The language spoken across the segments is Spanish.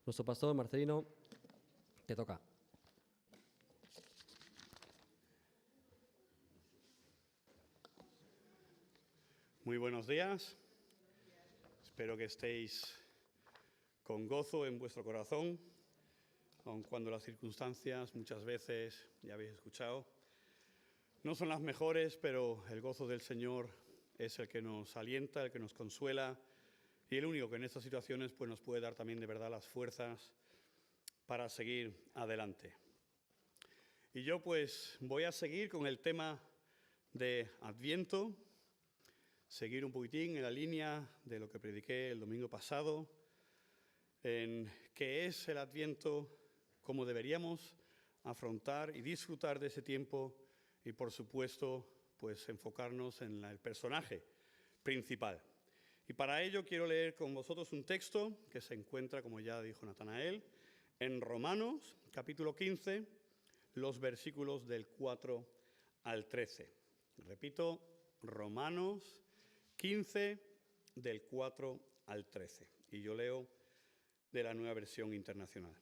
Nuestro pastor Marcelino, te toca. Muy buenos días. Espero que estéis con gozo en vuestro corazón, aun cuando las circunstancias muchas veces, ya habéis escuchado, no son las mejores, pero el gozo del Señor es el que nos alienta, el que nos consuela y el único que en estas situaciones pues, nos puede dar también de verdad las fuerzas para seguir adelante. Y yo pues voy a seguir con el tema de Adviento, seguir un poquitín en la línea de lo que prediqué el domingo pasado, en qué es el Adviento, cómo deberíamos afrontar y disfrutar de ese tiempo y, por supuesto, pues enfocarnos en el personaje principal. Y para ello quiero leer con vosotros un texto que se encuentra, como ya dijo Natanael, en Romanos, capítulo 15, los versículos del 4 al 13. Repito, Romanos 15, del 4 al 13. Y yo leo de la Nueva Versión Internacional.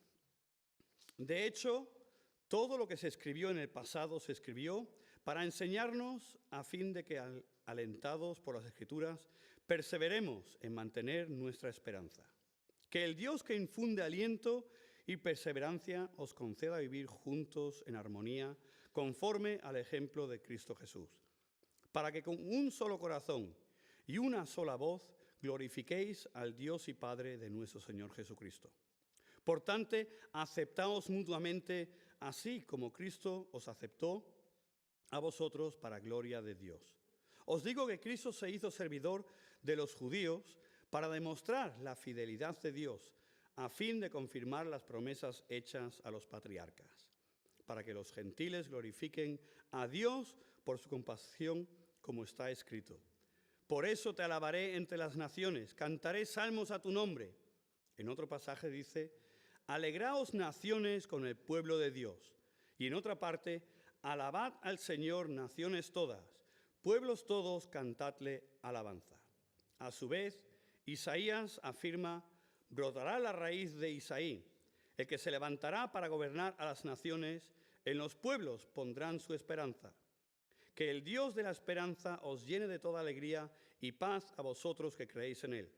De hecho, todo lo que se escribió en el pasado se escribió para enseñarnos a fin de que, alentados por las Escrituras, perseveremos en mantener nuestra esperanza. Que el Dios que infunde aliento y perseverancia os conceda vivir juntos en armonía, conforme al ejemplo de Cristo Jesús, para que con un solo corazón y una sola voz glorifiquéis al Dios y Padre de nuestro Señor Jesucristo. Por tanto, aceptaos mutuamente, así como Cristo os aceptó a vosotros para gloria de Dios. Os digo que Cristo se hizo servidor de los judíos para demostrar la fidelidad de Dios, a fin de confirmar las promesas hechas a los patriarcas, para que los gentiles glorifiquen a Dios por su compasión, como está escrito. Por eso te alabaré entre las naciones, cantaré salmos a tu nombre. En otro pasaje dice, alegraos naciones con el pueblo de Dios. Y en otra parte, alabad al Señor naciones todas, pueblos todos, cantadle alabanza. A su vez, Isaías afirma, brotará la raíz de Isaí, el que se levantará para gobernar a las naciones, en los pueblos pondrán su esperanza. Que el Dios de la esperanza os llene de toda alegría y paz a vosotros que creéis en Él,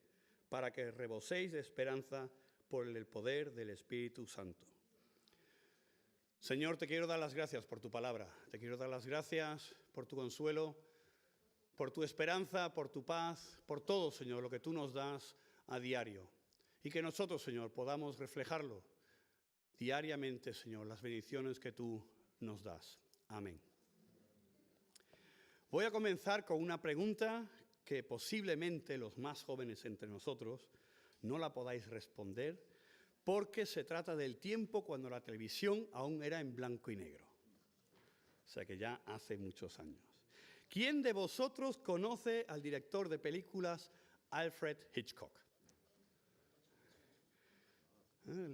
para que reboséis de esperanza por el poder del Espíritu Santo. Señor, te quiero dar las gracias por tu palabra. Te quiero dar las gracias por tu consuelo, por tu esperanza, por tu paz, por todo, Señor, lo que tú nos das a diario. Y que nosotros, Señor, podamos reflejarlo diariamente, Señor, las bendiciones que tú nos das. Amén. Voy a comenzar con una pregunta que posiblemente los más jóvenes entre nosotros no la podáis responder, porque se trata del tiempo cuando la televisión aún era en blanco y negro. O sea que ya hace muchos años. ¿Quién de vosotros conoce al director de películas Alfred Hitchcock?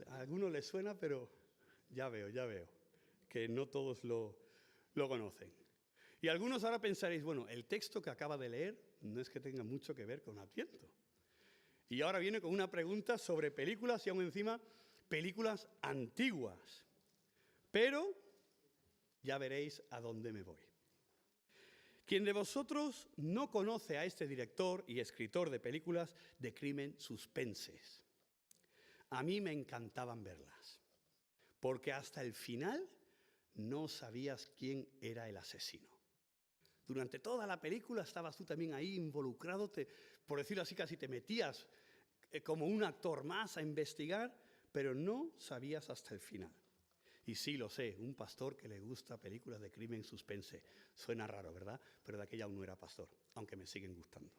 A algunos les suena, pero ya veo que no todos lo conocen. Y algunos ahora pensaréis, bueno, el texto que acaba de leer no es que tenga mucho que ver con Adviento. Y ahora viene con una pregunta sobre películas y aún encima películas antiguas. Pero ya veréis a dónde me voy. ¿Quién de vosotros no conoce a este director y escritor de películas de crimen suspenses? A mí me encantaban verlas, porque hasta el final no sabías quién era el asesino. Durante toda la película estabas tú también ahí involucrado, por decirlo así, casi te metías como un actor más a investigar, pero no sabías hasta el final. Y sí, lo sé, un pastor que le gusta películas de crimen suspense. Suena raro, ¿verdad? Pero de aquella aún no era pastor, aunque me siguen gustando.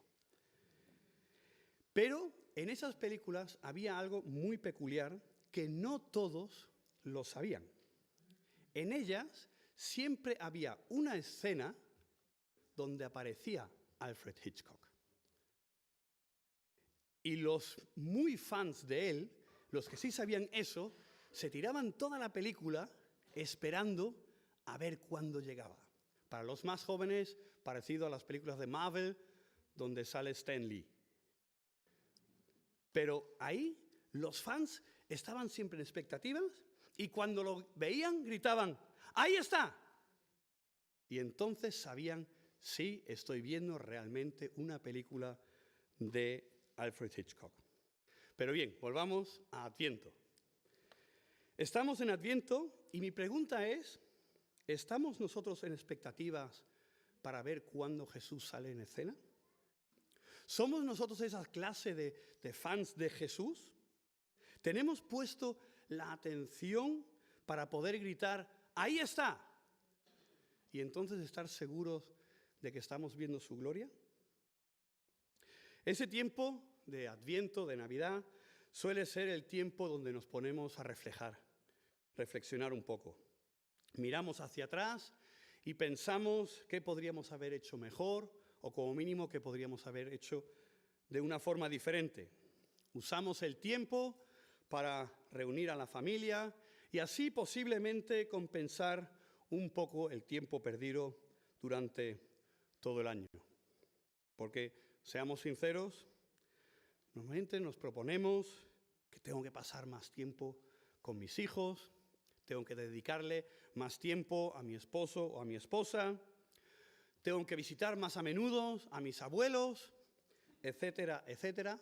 Pero en esas películas había algo muy peculiar que no todos lo sabían. En ellas siempre había una escena donde aparecía Alfred Hitchcock. Y los muy fans de él, los que sí sabían eso, se tiraban toda la película esperando a ver cuándo llegaba. Para los más jóvenes, parecido a las películas de Marvel, donde sale Stan Lee. Pero ahí los fans estaban siempre en expectativas y cuando lo veían gritaban, ¡ahí está! Y entonces sabían, sí, estoy viendo realmente una película de Alfred Hitchcock. Pero bien, volvamos a Adviento. Estamos en Adviento y mi pregunta es, ¿estamos nosotros en expectativas para ver cuándo Jesús sale en escena? ¿Somos nosotros esa clase de fans de Jesús? ¿Tenemos puesto la atención para poder gritar, ¡ahí está! Y entonces estar seguros de que estamos viendo su gloria. Ese tiempo de Adviento, de Navidad, suele ser el tiempo donde nos ponemos a reflexionar un poco. Miramos hacia atrás y pensamos qué podríamos haber hecho mejor o como mínimo qué podríamos haber hecho de una forma diferente. Usamos el tiempo para reunir a la familia y así posiblemente compensar un poco el tiempo perdido durante todo el año. Porque, seamos sinceros, normalmente nos proponemos que tengo que pasar más tiempo con mis hijos, tengo que dedicarle más tiempo a mi esposo o a mi esposa, tengo que visitar más a menudo a mis abuelos, etcétera, etcétera.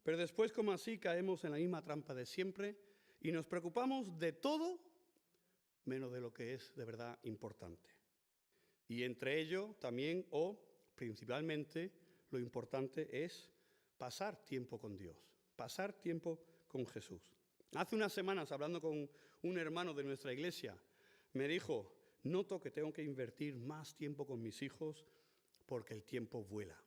Pero después, como así, caemos en la misma trampa de siempre y nos preocupamos de todo menos de lo que es de verdad importante. Y entre ello también, o principalmente, lo importante es pasar tiempo con Dios, pasar tiempo con Jesús. Hace unas semanas, hablando con un hermano de nuestra iglesia, me dijo, noto que tengo que invertir más tiempo con mis hijos porque el tiempo vuela.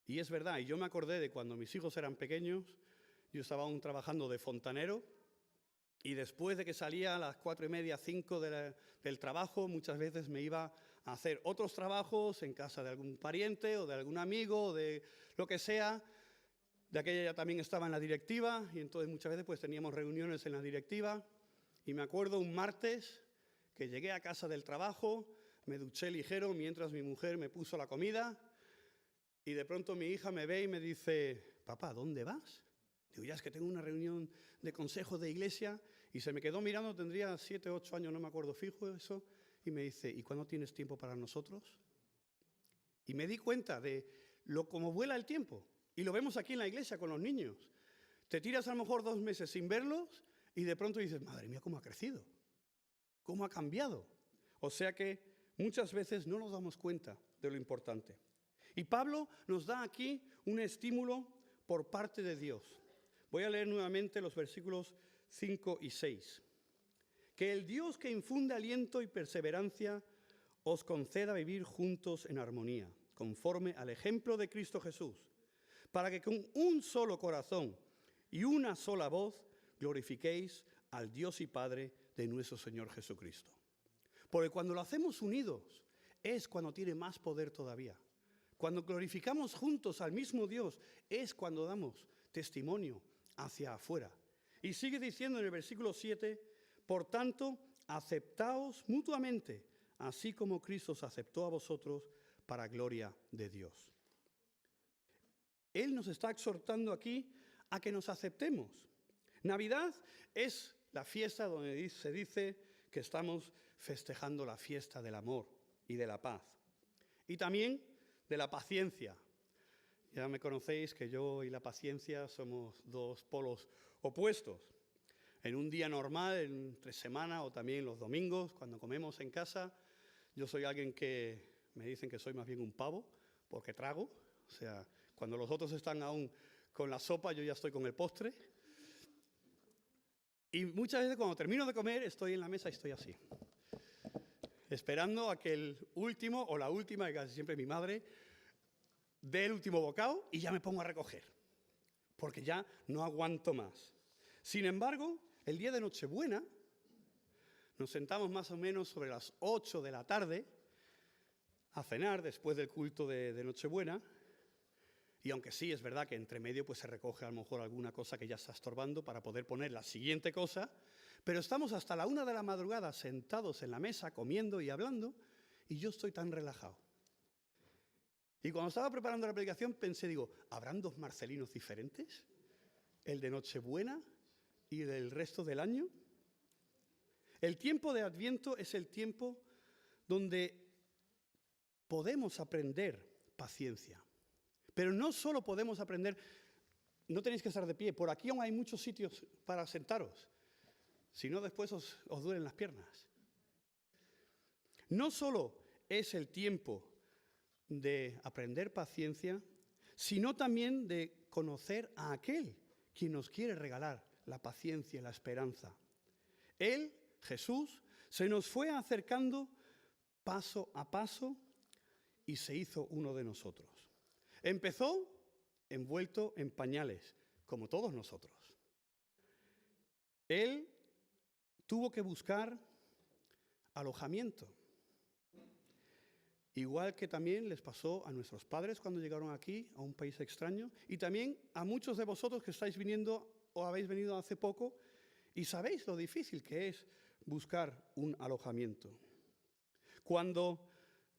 Y es verdad, y yo me acordé de cuando mis hijos eran pequeños, yo estaba aún trabajando de fontanero, y después de que salía a las 4:30, 5 del trabajo, muchas veces me iba a hacer otros trabajos en casa de algún pariente o de algún amigo o de lo que sea. De aquella ya también estaba en la directiva y entonces muchas veces pues teníamos reuniones en la directiva. Y me acuerdo un martes que llegué a casa del trabajo, me duché ligero mientras mi mujer me puso la comida y de pronto mi hija me ve y me dice, papá, ¿dónde vas? Digo, ya es que tengo una reunión de consejo de iglesia y se me quedó mirando, tendría 7, 8 años, no me acuerdo fijo eso, y me dice, ¿y cuándo tienes tiempo para nosotros? Y me di cuenta de cómo vuela el tiempo. Y lo vemos aquí en la iglesia con los niños. Te tiras a lo mejor 2 meses sin verlos y de pronto dices, madre mía, cómo ha crecido, cómo ha cambiado. O sea que muchas veces no nos damos cuenta de lo importante. Y Pablo nos da aquí un estímulo por parte de Dios. Voy a leer nuevamente los versículos 5 y 6. Que el Dios que infunde aliento y perseverancia os conceda vivir juntos en armonía, conforme al ejemplo de Cristo Jesús, para que con un solo corazón y una sola voz glorifiquéis al Dios y Padre de nuestro Señor Jesucristo. Porque cuando lo hacemos unidos es cuando tiene más poder todavía. Cuando glorificamos juntos al mismo Dios es cuando damos testimonio hacia afuera. Y sigue diciendo en el versículo 7, por tanto, aceptaos mutuamente, así como Cristo os aceptó a vosotros para gloria de Dios. Él nos está exhortando aquí a que nos aceptemos. Navidad es la fiesta donde se dice que estamos festejando la fiesta del amor y de la paz. Y también de la paciencia. Ya me conocéis que yo y la paciencia somos 2 polos opuestos. En un día normal, entre semana o también los domingos, cuando comemos en casa, yo soy alguien que me dicen que soy más bien un pavo, porque trago. O sea, cuando los otros están aún con la sopa, yo ya estoy con el postre. Y muchas veces cuando termino de comer, estoy en la mesa y estoy así, esperando a que el último o la última, que casi siempre mi madre, dé el último bocado y ya me pongo a recoger, porque ya no aguanto más. Sin embargo, el día de Nochebuena, nos sentamos más o menos sobre las 8 de la tarde a cenar después del culto de Nochebuena, y aunque sí es verdad que entre medio pues se recoge a lo mejor alguna cosa que ya está estorbando para poder poner la siguiente cosa, pero estamos hasta la 1 de la madrugada sentados en la mesa comiendo y hablando y yo estoy tan relajado. Y cuando estaba preparando la predicación pensé, digo, ¿habrán 2 Marcelinos diferentes? El de Nochebuena y del resto del año? El tiempo de Adviento es el tiempo donde podemos aprender paciencia. Pero no solo podemos aprender, no tenéis que estar de pie, por aquí aún hay muchos sitios para sentaros, si no después os duelen las piernas. No solo es el tiempo de aprender paciencia, sino también de conocer a aquel quien nos quiere regalar la paciencia y la esperanza. Él, Jesús, se nos fue acercando paso a paso y se hizo uno de nosotros. Empezó envuelto en pañales, como todos nosotros. Él tuvo que buscar alojamiento. Igual que también les pasó a nuestros padres cuando llegaron aquí, a un país extraño, y también a muchos de vosotros que estáis viniendo o habéis venido hace poco y sabéis lo difícil que es buscar un alojamiento. Cuando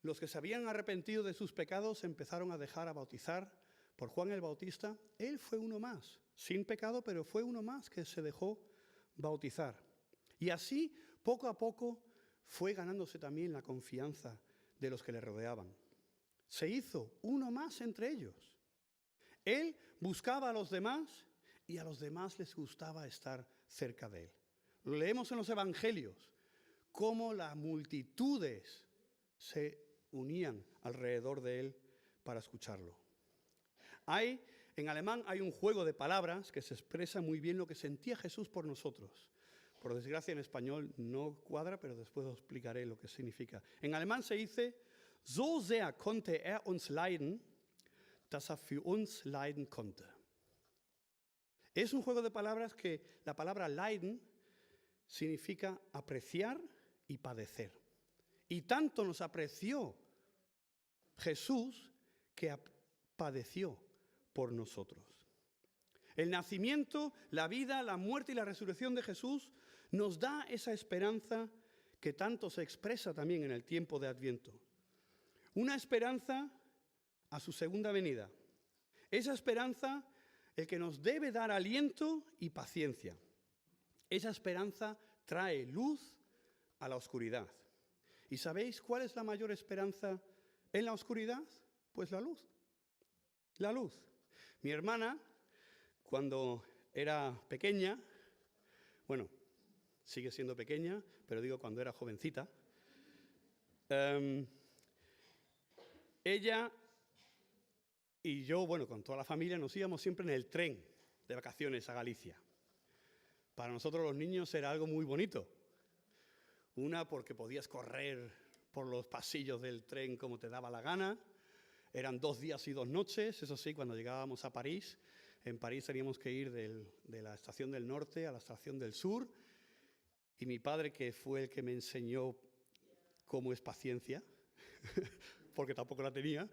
los que se habían arrepentido de sus pecados empezaron a dejar a bautizar por Juan el Bautista, él fue uno más, sin pecado, pero fue uno más que se dejó bautizar. Y así, poco a poco, fue ganándose también la confianza de los que le rodeaban. Se hizo uno más entre ellos. Él buscaba a los demás y a los demás les gustaba estar cerca de él. Lo leemos en los evangelios, cómo las multitudes se unían alrededor de él para escucharlo. En alemán hay un juego de palabras que se expresa muy bien lo que sentía Jesús por nosotros. Por desgracia en español no cuadra, pero después os explicaré lo que significa. En alemán se dice, so sehr konnte uns leiden, dass für uns leiden konnte. Es un juego de palabras que la palabra leiden significa apreciar y padecer. Y tanto nos apreció Jesús que padeció por nosotros. El nacimiento, la vida, la muerte y la resurrección de Jesús nos da esa esperanza que tanto se expresa también en el tiempo de Adviento. Una esperanza a su segunda venida. Esa esperanza el que nos debe dar aliento y paciencia. Esa esperanza trae luz a la oscuridad. ¿Y sabéis cuál es la mayor esperanza en la oscuridad? Pues la luz. La luz. Mi hermana, cuando era pequeña, bueno, sigue siendo pequeña, pero digo cuando era jovencita, ella y yo, bueno, con toda la familia nos íbamos siempre en el tren de vacaciones a Galicia. Para nosotros los niños era algo muy bonito. Una, porque podías correr por los pasillos del tren como te daba la gana. Eran 2 días y 2 noches, eso sí, cuando llegábamos a París. En París teníamos que ir de la estación del norte a la estación del sur. Y mi padre, que fue el que me enseñó cómo es paciencia, porque tampoco la tenía,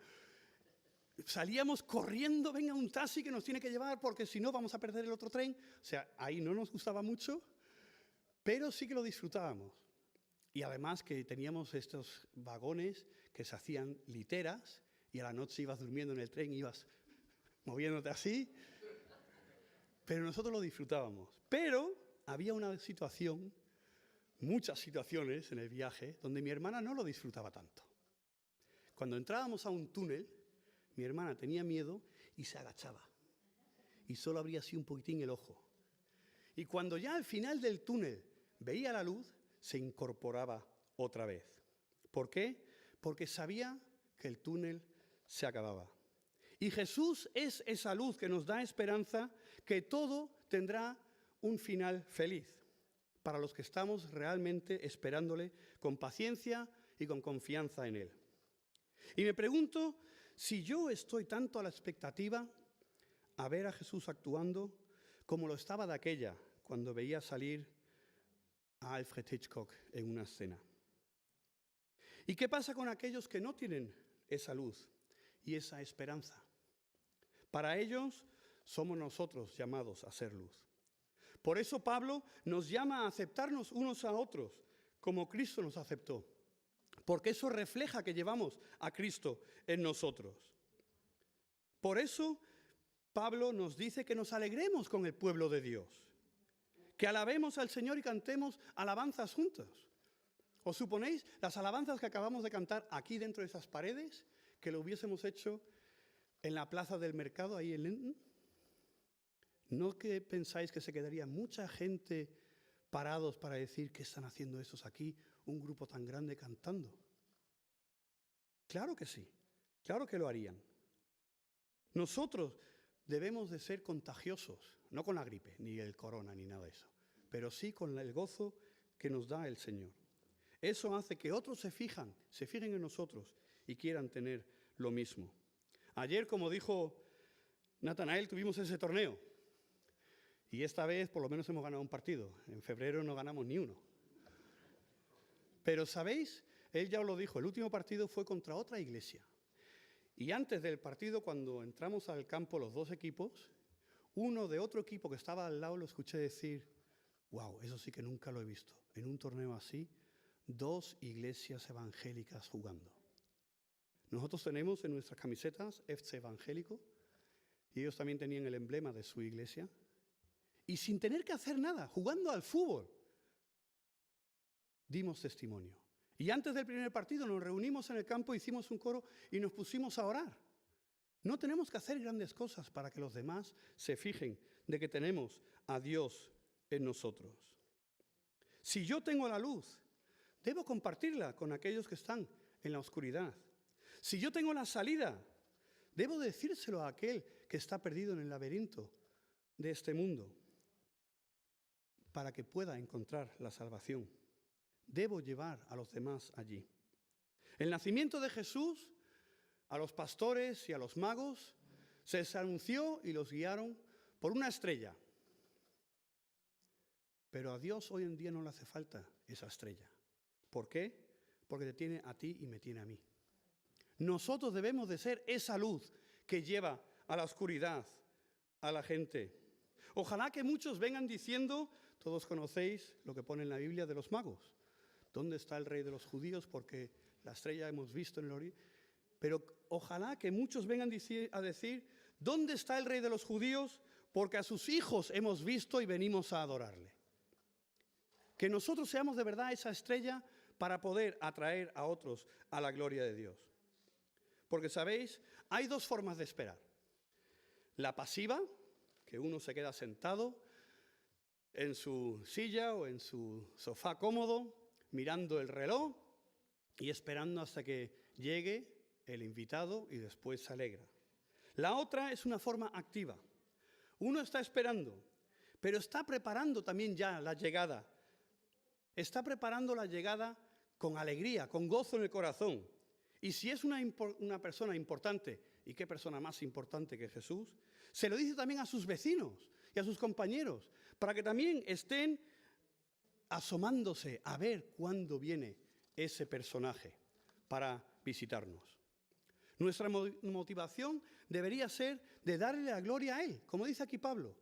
salíamos corriendo, venga un taxi que nos tiene que llevar porque si no vamos a perder el otro tren. O sea, ahí no nos gustaba mucho, pero sí que lo disfrutábamos. Y además que teníamos estos vagones que se hacían literas y a la noche ibas durmiendo en el tren, ibas moviéndote así, pero nosotros lo disfrutábamos. Pero había una situación, muchas situaciones en el viaje, donde mi hermana no lo disfrutaba tanto. Cuando entrábamos a un túnel, mi hermana tenía miedo y se agachaba. Y solo abría así un poquitín el ojo. Y cuando ya al final del túnel veía la luz, se incorporaba otra vez. ¿Por qué? Porque sabía que el túnel se acababa. Y Jesús es esa luz que nos da esperanza que todo tendrá un final feliz para los que estamos realmente esperándole con paciencia y con confianza en Él. Y me pregunto si yo estoy tanto a la expectativa a ver a Jesús actuando como lo estaba de aquella cuando veía salir a Alfred Hitchcock en una escena. ¿Y qué pasa con aquellos que no tienen esa luz y esa esperanza? Para ellos somos nosotros llamados a ser luz. Por eso Pablo nos llama a aceptarnos unos a otros como Cristo nos aceptó. Porque eso refleja que llevamos a Cristo en nosotros. Por eso Pablo nos dice que nos alegremos con el pueblo de Dios, que alabemos al Señor y cantemos alabanzas juntos. ¿Os suponéis las alabanzas que acabamos de cantar aquí dentro de esas paredes, que lo hubiésemos hecho en la plaza del mercado, ahí en Lenten? ¿No que pensáis que se quedaría mucha gente parados para decir qué están haciendo estos aquí, un grupo tan grande cantando? Claro que sí, claro que lo harían. Nosotros debemos de ser contagiosos, no con la gripe, ni el corona, ni nada de eso, pero sí con el gozo que nos da el Señor. Eso hace que otros se fijen en nosotros y quieran tener lo mismo. Ayer, como dijo Natanael, tuvimos ese torneo. Y esta vez por lo menos hemos ganado un partido. En febrero no ganamos ni uno. Pero ¿sabéis? Él ya os lo dijo, el último partido fue contra otra iglesia. Y antes del partido, cuando entramos al campo los dos equipos, uno de otro equipo que estaba al lado lo escuché decir, wow, eso sí que nunca lo he visto. En un torneo así, 2 iglesias evangélicas jugando. Nosotros tenemos en nuestras camisetas FC Evangélico y ellos también tenían el emblema de su iglesia. Y sin tener que hacer nada, jugando al fútbol, dimos testimonio. Y antes del primer partido nos reunimos en el campo, hicimos un coro y nos pusimos a orar. No tenemos que hacer grandes cosas para que los demás se fijen de que tenemos a Dios en nosotros. Si yo tengo la luz, debo compartirla con aquellos que están en la oscuridad. Si yo tengo la salida, debo decírselo a aquel que está perdido en el laberinto de este mundo para que pueda encontrar la salvación. Debo llevar a los demás allí. El nacimiento de Jesús, a los pastores y a los magos, se les anunció y los guiaron por una estrella. Pero a Dios hoy en día no le hace falta esa estrella. ¿Por qué? Porque te tiene a ti y me tiene a mí. Nosotros debemos de ser esa luz que lleva a la oscuridad a la gente. Ojalá que muchos vengan diciendo, todos conocéis lo que pone en la Biblia de los magos. ¿Dónde está el rey de los judíos? Porque la estrella hemos visto en el oriente. Pero ojalá que muchos vengan a decir, ¿dónde está el rey de los judíos? Porque a sus hijos hemos visto y venimos a adorarle. Que nosotros seamos de verdad esa estrella para poder atraer a otros a la gloria de Dios. Porque, ¿sabéis? Hay 2 formas de esperar. La pasiva, que uno se queda sentado en su silla o en su sofá cómodo, mirando el reloj y esperando hasta que llegue el invitado y después se alegra. La otra es una forma activa. Uno está esperando, pero está preparando también ya la llegada. Está preparando la llegada con alegría, con gozo en el corazón. Y si es una persona importante, ¿y qué persona más importante que Jesús? Se lo dice también a sus vecinos y a sus compañeros, para que también estén asomándose a ver cuándo viene ese personaje para visitarnos. Nuestra motivación debería ser de darle la gloria a Él, como dice aquí Pablo.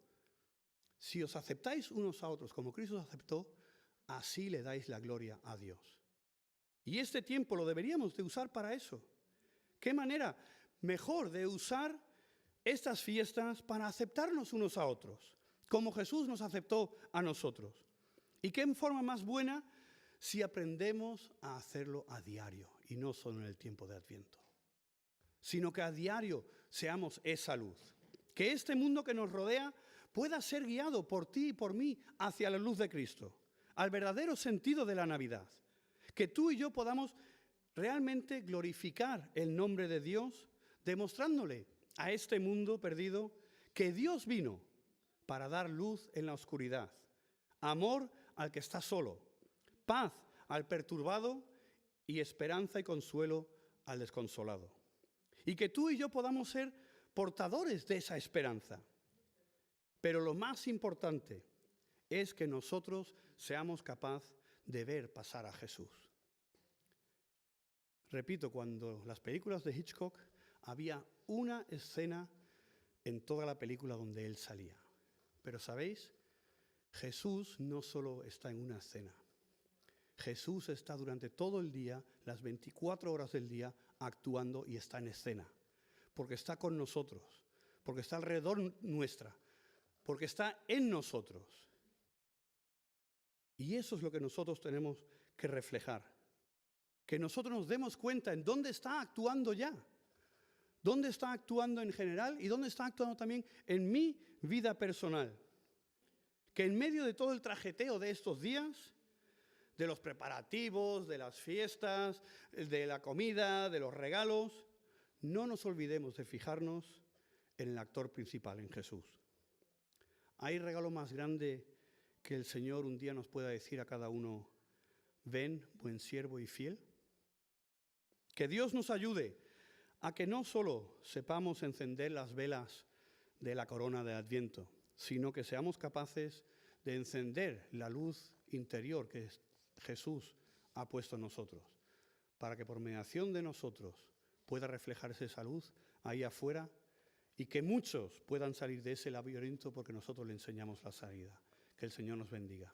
Si os aceptáis unos a otros como Cristo os aceptó, así le dais la gloria a Dios. Y este tiempo lo deberíamos de usar para eso. ¿Qué manera mejor de usar estas fiestas para aceptarnos unos a otros, como Jesús nos aceptó a nosotros? ¿Y qué forma más buena si aprendemos a hacerlo a diario y no solo en el tiempo de Adviento? Sino que a diario seamos esa luz. Que este mundo que nos rodea pueda ser guiado por ti y por mí hacia la luz de Cristo, al verdadero sentido de la Navidad. Que tú y yo podamos realmente glorificar el nombre de Dios, demostrándole a este mundo perdido que Dios vino para dar luz en la oscuridad, amor al que está solo, paz al perturbado y esperanza y consuelo al desconsolado. Y que tú y yo podamos ser portadores de esa esperanza. Pero lo más importante es que nosotros seamos capaces de ver pasar a Jesús. Repito, cuando las películas de Hitchcock había una escena en toda la película donde él salía. Pero ¿sabéis? Jesús no solo está en una escena. Jesús está durante todo el día, las 24 horas del día, actuando y está en escena. Porque está con nosotros, porque está alrededor nuestra, porque está en nosotros. Y eso es lo que nosotros tenemos que reflejar. Que nosotros nos demos cuenta en dónde está actuando ya. Dónde está actuando en general y dónde está actuando también en mi vida personal. Que en medio de todo el trajeteo de estos días, de los preparativos, de las fiestas, de la comida, de los regalos, no nos olvidemos de fijarnos en el actor principal, en Jesús. ¿Hay regalo más grande que el Señor un día nos pueda decir a cada uno, ven, buen siervo y fiel? Que Dios nos ayude a que no solo sepamos encender las velas de la corona de Adviento, sino que seamos capaces de encender la luz interior que Jesús ha puesto en nosotros, para que por mediación de nosotros pueda reflejarse esa luz ahí afuera y que muchos puedan salir de ese laberinto porque nosotros le enseñamos la salida. Que el Señor nos bendiga.